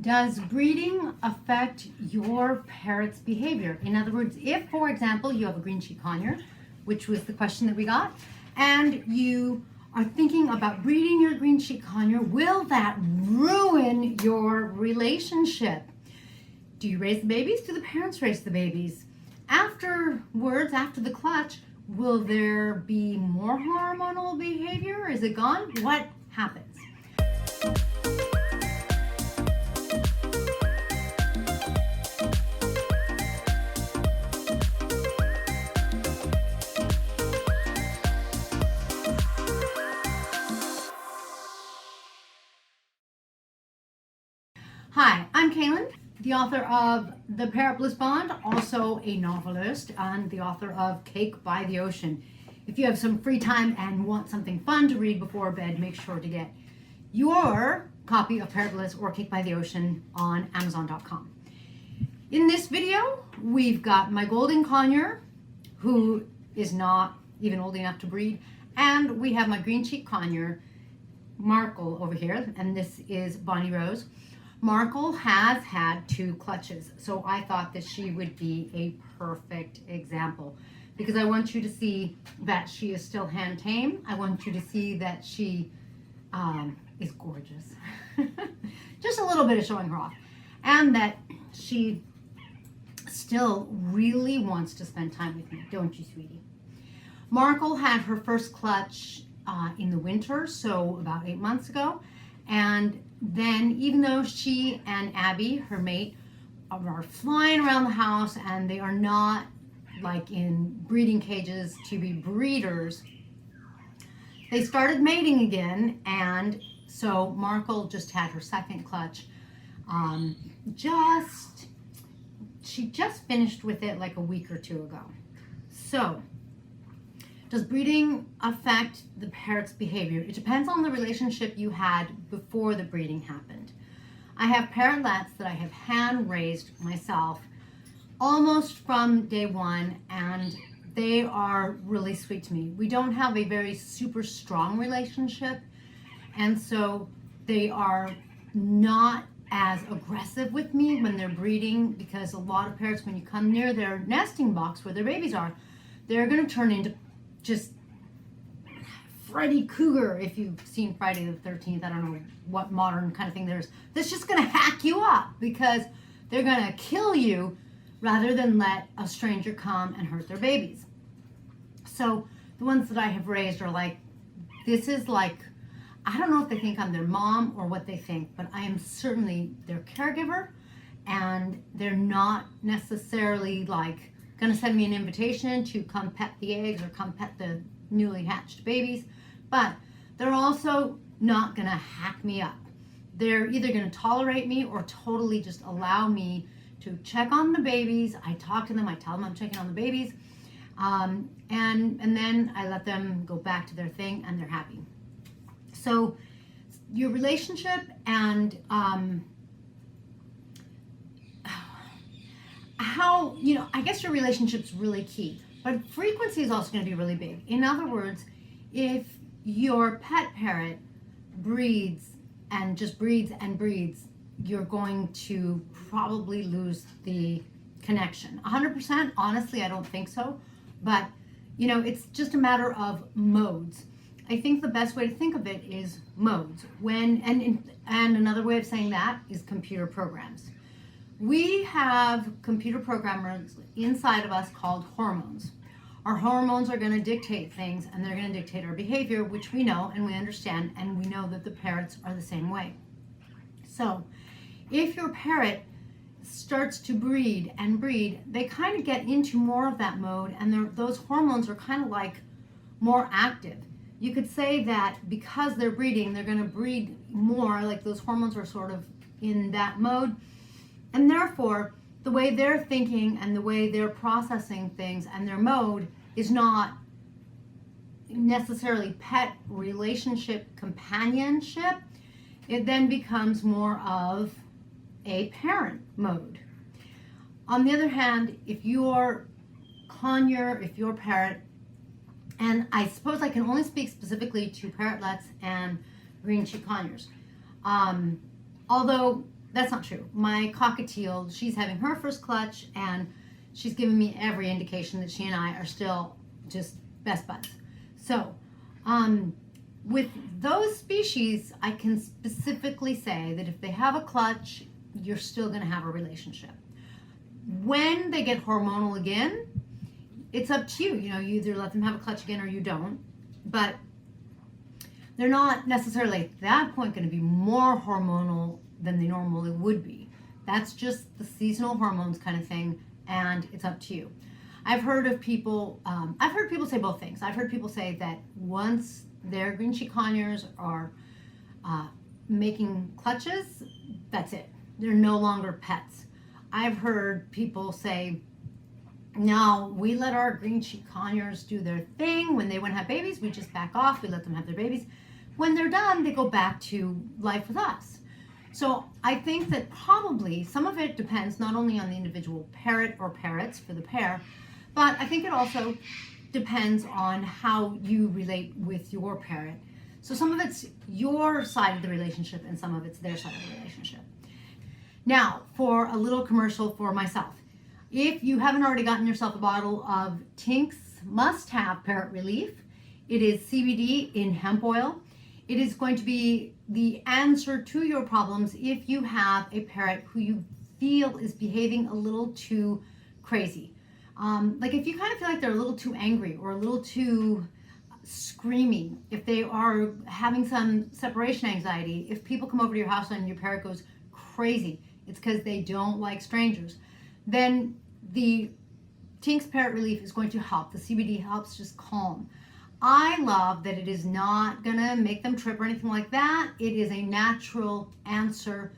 Does breeding affect your parrot's behavior? In other words, if, for example, you have a green cheek conure, which was the question that we got, and you are thinking about breeding your green cheek conure, will that ruin your relationship? Do you raise the babies? Do the parents raise the babies? Afterwards, after the clutch, will there be more hormonal behavior? Is it gone? What happens? Hi, I'm Kaylin, the author of The Parrot Bliss Bond, also a novelist and the author of Cake by the Ocean. If you have some free time and want something fun to read before bed, make sure to get your copy of Parrot Bliss or Cake by the Ocean on Amazon.com. In this video, we've got my golden conure, who is not even old enough to breed, and we have my green cheek conure, Markle, over here, and this is Bonnie Rose. Markle has had 2 clutches, so I thought that she would be a perfect example because I want you to see that she is still hand tame. I want you to see that she is gorgeous. Just a little bit of showing her off. And that she still really wants to spend time with me, don't you, sweetie? Markle had her first clutch in the winter, so about 8 months ago. And then, even though she and Abby, her mate, are flying around the house and they are not like in breeding cages to be breeders, they started mating again. And so Markle just had her second clutch. She just finished with it like a week or 2 ago. So, does breeding affect the parrot's behavior? It depends on the relationship you had before the breeding happened. I have parrotlets that I have hand raised myself almost from day one, and they are really sweet to me. We don't have a very super strong relationship, and so they are not as aggressive with me when they're breeding, because a lot of parrots, when you come near their nesting box where their babies are, they're going to turn into just Freddy Cougar. If you've seen Friday the 13th, I don't know what modern kind of thing there's, that's just going to hack you up because they're going to kill you rather than let a stranger come and hurt their babies. So the ones that I have raised are like, this is like, I don't know if they think I'm their mom or what they think, but I am certainly their caregiver, and they're not necessarily like going to send me an invitation to come pet the eggs or come pet the newly hatched babies, but they're also not going to hack me up. They're either going to tolerate me or totally just allow me to check on the babies. I talk to them, I tell them I'm checking on the babies, and then I let them go back to their thing and they're happy. So your relationship and how, I guess your relationship's really key, but frequency is also going to be really big. In other words, if your pet parrot breeds and just breeds and breeds, you're going to probably lose the connection. 100%, honestly, I don't think so, but it's just a matter of modes. I think the best way to think of it is modes. And another way of saying that is computer programs. We have computer programmers inside of us called hormones. Our hormones are going to dictate things, and they're going to dictate our behavior, which we know and we understand, and we know that the parrots are the same way. So if your parrot starts to breed and breed, they kind of get into more of that mode, and those hormones are kind of like more active. You could say that because they're breeding, they're going to breed more, like those hormones are sort of in that mode. And therefore, the way they're thinking and the way they're processing things and their mode is not necessarily pet relationship companionship. It then becomes more of a parent mode. On the other hand, if your conure, if your parrot, and I suppose I can only speak specifically to parrotlets and green cheek conures, although that's not true. My cockatiel, she's having her first clutch, and she's given me every indication that she and I are still just best buds. So, with those species, I can specifically say that if they have a clutch, you're still going to have a relationship. When they get hormonal again, it's up to you. You know, you either let them have a clutch again or you don't. But they're not necessarily at that point going to be more hormonal than they normally would be. That's just the seasonal hormones kind of thing, and it's up to you. I've heard people say both things. I've heard people say that once their green cheek conures are making clutches, that's it. They're no longer pets. I've heard people say, no, we let our green cheek conures do their thing. When they want to have babies, we just back off. We let them have their babies. When they're done, they go back to life with us. So I think that probably some of it depends not only on the individual parrot or parrots for the pair, but I think it also depends on how you relate with your parrot. So some of it's your side of the relationship and some of it's their side of the relationship. Now, for a little commercial for myself. If you haven't already gotten yourself a bottle of TINK'S must-have Parrot Relief, it is CBD in hemp oil. It is going to be the answer to your problems if you have a parrot who you feel is behaving a little too crazy. Like if you kind of feel like they're a little too angry or a little too screaming, if they are having some separation anxiety, if people come over to your house and your parrot goes crazy, it's because they don't like strangers, then the TINK'S Parrot Relief is going to help. The CBD helps just calm. I love that it is not gonna make them trip or anything like that. It is a natural answer.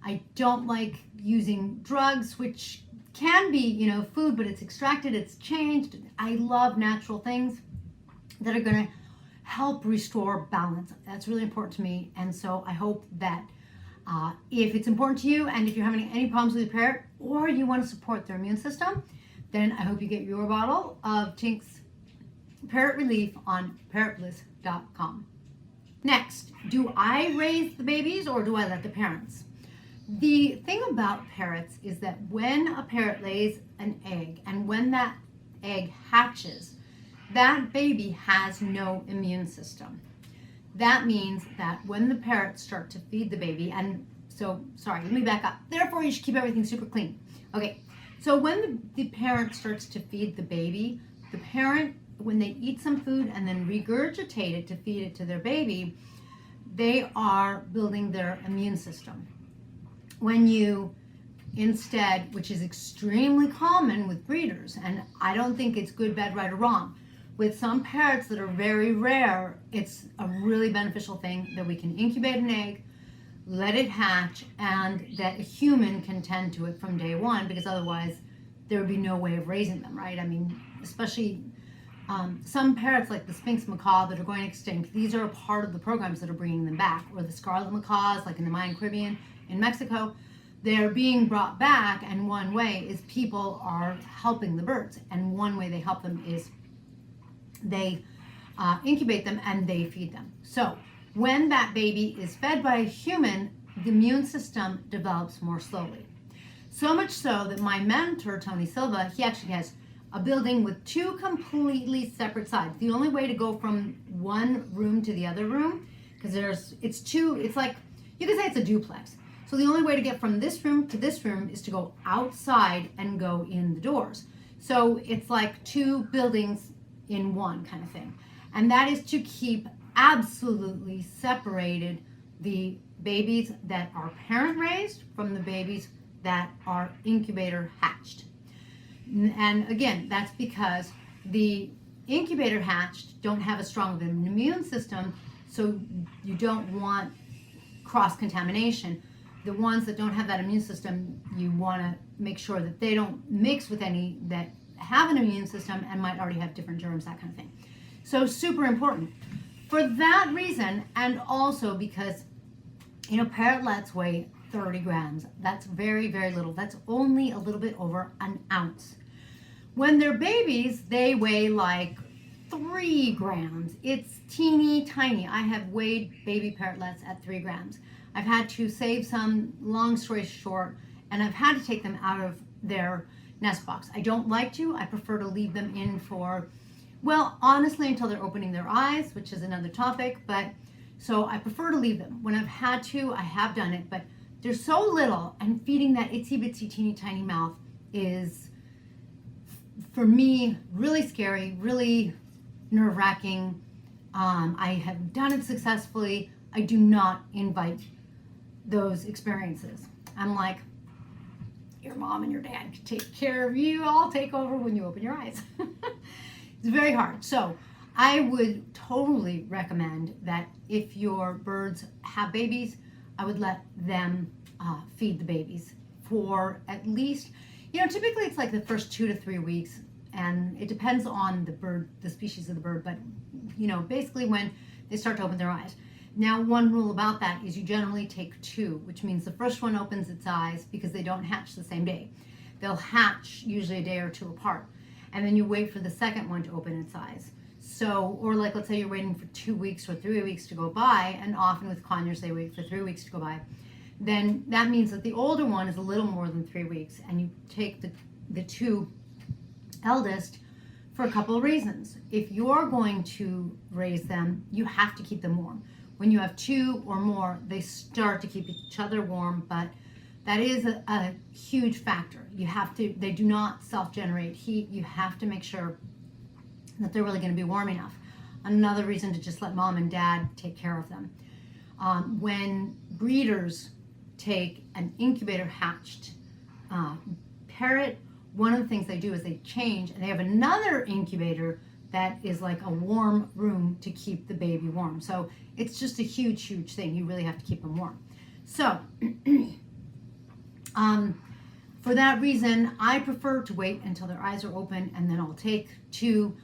I don't like using drugs, which can be, you know, food, but it's extracted, it's changed. I love natural things that are gonna help restore balance. That's really important to me. And so I hope that if it's important to you and if you're having any problems with your parrot or you want to support their immune system, then I hope you get your bottle of TINK'S Parrot Relief on parrotbliss.com. Next, do I raise the babies or do I let the parents? The thing about parrots is that when a parrot lays an egg and when that egg hatches, that baby has no immune system. That means that when the parrots start to feed the baby, and so, sorry, let me back up. Therefore, you should keep everything super clean. Okay, so when the parent starts to feed the baby, the parent, when they eat some food and then regurgitate it to feed it to their baby, they are building their immune system. When you instead, which is extremely common with breeders, and I don't think it's good, bad, right, or wrong, with some parrots that are very rare, it's a really beneficial thing that we can incubate an egg, let it hatch, and that a human can tend to it from day one, because otherwise there would be no way of raising them, right? I mean, especially some parrots like the Sphinx macaw that are going extinct, these are a part of the programs that are bringing them back, or the scarlet macaws like in the Mayan Caribbean, in Mexico. They're being brought back, and one way is people are helping the birds, and one way they help them is they incubate them and they feed them. So when that baby is fed by a human, the immune system develops more slowly. So much so that my mentor, Tony Silva, he actually has a building with two completely separate sides. The only way to go from one room to the other room, because it's like, you could say it's a duplex. So the only way to get from this room to this room is to go outside and go in the doors. So it's like two buildings in one kind of thing. And that is to keep absolutely separated the babies that are parent raised from the babies that are incubator hatched. And again, that's because the incubator hatched don't have as strong of an immune system, so you don't want cross-contamination. The ones that don't have that immune system, you want to make sure that they don't mix with any that have an immune system and might already have different germs, that kind of thing. So super important. For that reason, and also because, you know, parrotlets weigh 30 grams. That's very, very little. That's only a little bit over an ounce. When they're babies, they weigh like 3 grams. It's teeny tiny. I have weighed baby parrotlets at 3 grams. I've had to save some, long story short, and I've had to take them out of their nest box. I don't like to. I prefer to leave them in for, well, honestly, until they're opening their eyes, which is another topic. But so I prefer to leave them. When I've had to, I have done it, but they're so little, and feeding that itsy bitsy teeny tiny mouth is, for me, really scary, really nerve-wracking. I have done it successfully. I do not invite those experiences. I'm like, your mom and your dad can take care of you. I'll take over when you open your eyes. It's very hard. So I would totally recommend that if your birds have babies, I would let them feed the babies for at least, typically it's like the first 2 to 3 weeks, and it depends on the bird, the species of the bird, but basically when they start to open their eyes. Now, one rule about that is you generally take 2, which means the first one opens its eyes because they don't hatch the same day. They'll hatch usually a day or 2 apart, and then you wait for the second one to open its eyes. So, or like, let's say you're waiting for 2 weeks or 3 weeks to go by, and often with conures they wait for 3 weeks to go by. Then that means that the older one is a little more than 3 weeks, and you take the 2 eldest for a couple of reasons. If you're going to raise them, you have to keep them warm. When you have 2 or more, they start to keep each other warm, but that is a huge factor. They do not self-generate heat. You have to make sure that they're really going to be warm enough. Another reason to just let mom and dad take care of them. When breeders take an incubator hatched parrot, one of the things they do is they change, and they have another incubator that is like a warm room to keep the baby warm. So it's just a huge, huge thing. You really have to keep them warm. So for that reason, I prefer to wait until their eyes are open, and then I'll take 2.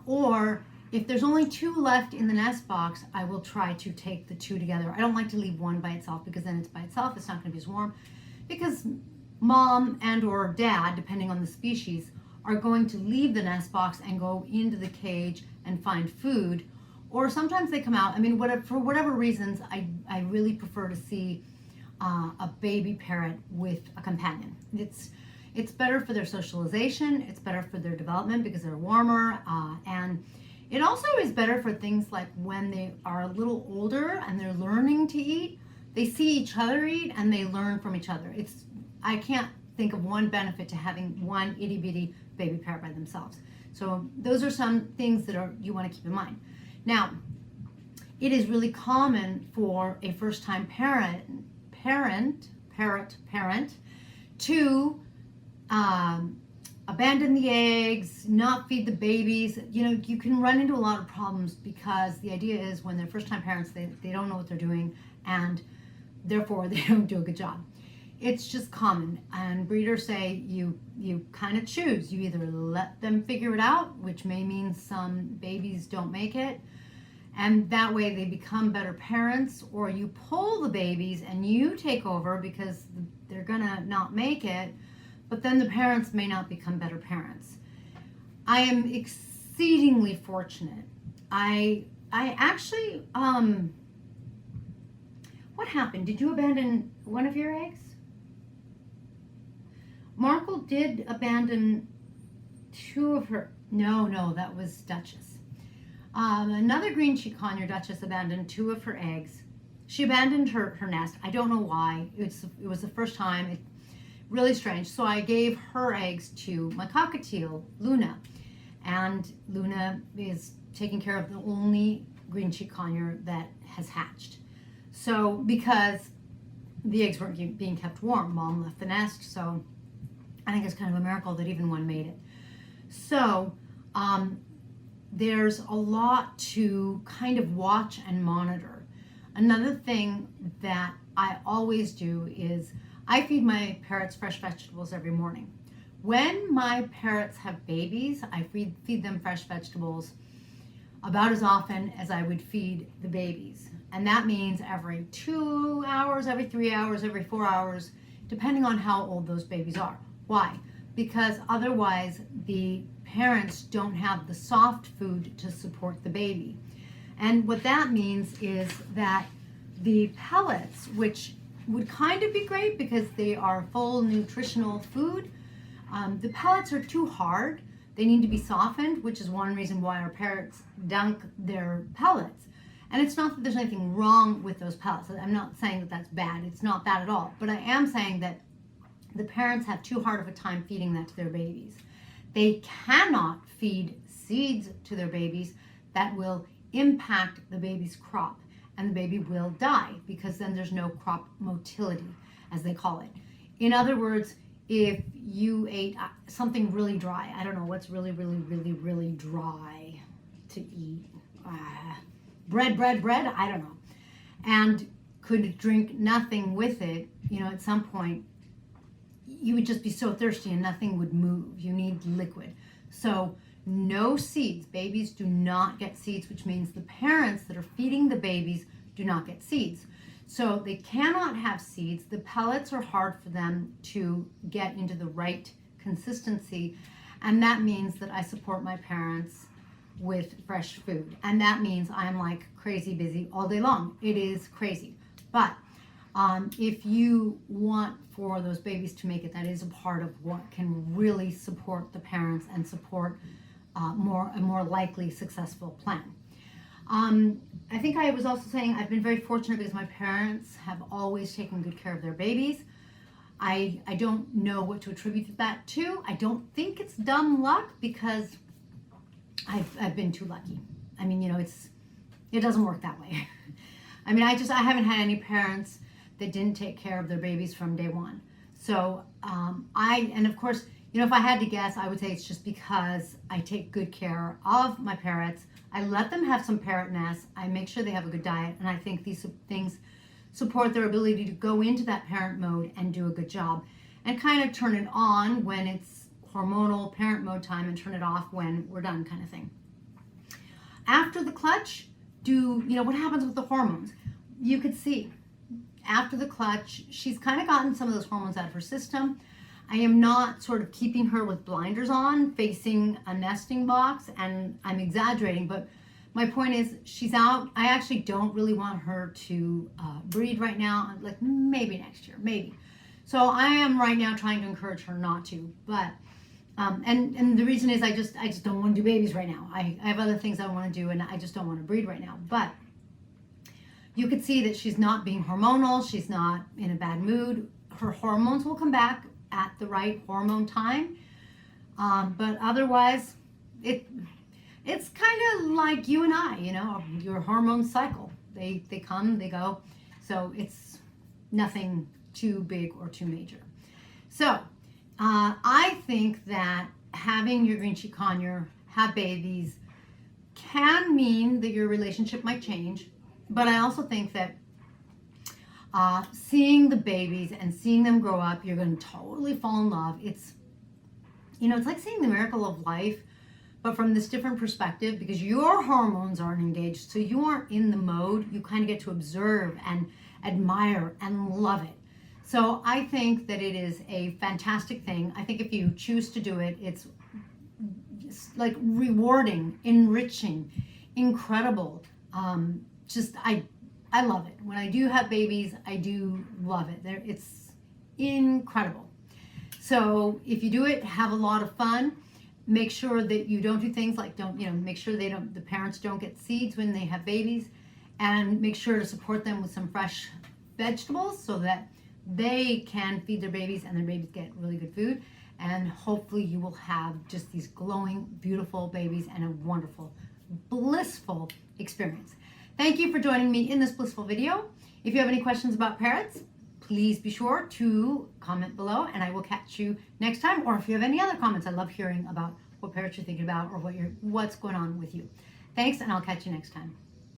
Or if there's only 2 left in the nest box, I will try to take the 2 together. I don't like to leave one by itself, because then it's by itself. It's not going to be as warm, because mom and or dad, depending on the species, are going to leave the nest box and go into the cage and find food. Or sometimes they come out. For whatever reasons, I really prefer to see a baby parrot with a companion. It's better for their socialization. It's better for their development because they're warmer. And it also is better for things like when they are a little older and they're learning to eat. They see each other eat and they learn from each other. I can't think of one benefit to having one itty bitty baby parrot by themselves. So those are some things that you want to keep in mind. Now, it is really common for a first-time parent to abandon the eggs, not feed the babies. You can run into a lot of problems because the idea is when they're first-time parents, they don't know what they're doing, and therefore they don't do a good job. It's just common, and breeders say you kind of choose. You either let them figure it out, which may mean some babies don't make it, and that way they become better parents, or you pull the babies and you take over because they're gonna not make it, but then the parents may not become better parents. I am exceedingly fortunate. I actually, what happened? Did you abandon one of your eggs? Markle did abandon 2 of her, no, that was Duchess. Another green cheek conure, Duchess, abandoned 2 of her eggs. She abandoned her nest. I don't know why. It was the first time. Really strange. So I gave her eggs to my cockatiel, Luna. And Luna is taking care of the only green cheek conure that has hatched. So because the eggs weren't being kept warm, mom left the nest. So I think it's kind of a miracle that even one made it. So there's a lot to kind of watch and monitor. Another thing that I always do is I feed my parrots fresh vegetables every morning. When my parrots have babies, I feed them fresh vegetables about as often as I would feed the babies. And that means every 2 hours, every 3 hours, every 4 hours, depending on how old those babies are. Why? Because otherwise the parents don't have the soft food to support the baby. And what that means is that The pellets, which would kind of be great because they are full nutritional food, the pellets are too hard. They need to be softened, which is one reason why our parrots dunk their pellets. And it's not that there's anything wrong with those pellets. I'm not saying that that's bad. It's not that at all. But I am saying that the parents have too hard of a time feeding that to their babies. They cannot feed seeds to their babies that will impact the baby's crop, and the baby will die because then there's no crop motility, as they call it. In other words, if you ate something really dry, I don't know what's really dry to eat. Bread, I don't know. And could drink nothing with it, at some point, you would just be so thirsty and nothing would move. You need liquid. So no seeds. Babies do not get seeds, which means the parents that are feeding the babies do not get seeds. So they cannot have seeds. The pellets are hard for them to get into the right consistency. And that means that I support my parents with fresh food. And that means I'm like crazy busy all day long. It is crazy. But if you want for those babies to make it, that is a part of what can really support the parents and support a more likely successful plan. I think I was also saying I've been very fortunate because my parents have always taken good care of their babies. I don't know what to attribute that to. I don't think it's dumb luck because I've been too lucky. I mean, it doesn't work that way. I mean, I haven't had any parents that didn't take care of their babies from day one. So and of course, if I had to guess, I would say it's just because I take good care of my parrots. I let them have some parrot nests. I make sure they have a good diet. And I think these things support their ability to go into that parent mode and do a good job and kind of turn it on when it's hormonal parent mode time and turn it off when we're done, kind of thing. After the clutch, what happens with the hormones? You could see after the clutch, she's kind of gotten some of those hormones out of her system. I am not sort of keeping her with blinders on, facing a nesting box, and I'm exaggerating, but my point is she's out. I actually don't really want her to breed right now, like maybe next year, maybe. So I am right now trying to encourage her not to, but, and the reason is I just don't want to do babies right now. I have other things I want to do, and I just don't want to breed right now, but you could see that she's not being hormonal. She's not in a bad mood. Her hormones will come back at the right hormone time. But otherwise, it's kind of like you and I, your hormone cycle. They come, they go. So it's nothing too big or too major. So I think that having your green cheek conure have babies can mean that your relationship might change. But I also think that seeing the babies and seeing them grow up, you're going to totally fall in love. It's like seeing the miracle of life, but from this different perspective, because your hormones aren't engaged, so you aren't in the mode. You kind of get to observe and admire and love it. So I think that it is a fantastic thing. I think if you choose to do it, it's like rewarding, enriching, incredible. I love it. When I do have babies, I do love it. It's incredible. So if you do it, have a lot of fun. Make sure that you don't do things like make sure the parents don't get seeds when they have babies, and make sure to support them with some fresh vegetables so that they can feed their babies and their babies get really good food. And hopefully you will have just these glowing, beautiful babies and a wonderful, blissful experience. Thank you for joining me in this blissful video. If you have any questions about parrots, please be sure to comment below and I will catch you next time. Or if you have any other comments, I love hearing about what parrots you're thinking about or what's going on with you. Thanks, and I'll catch you next time.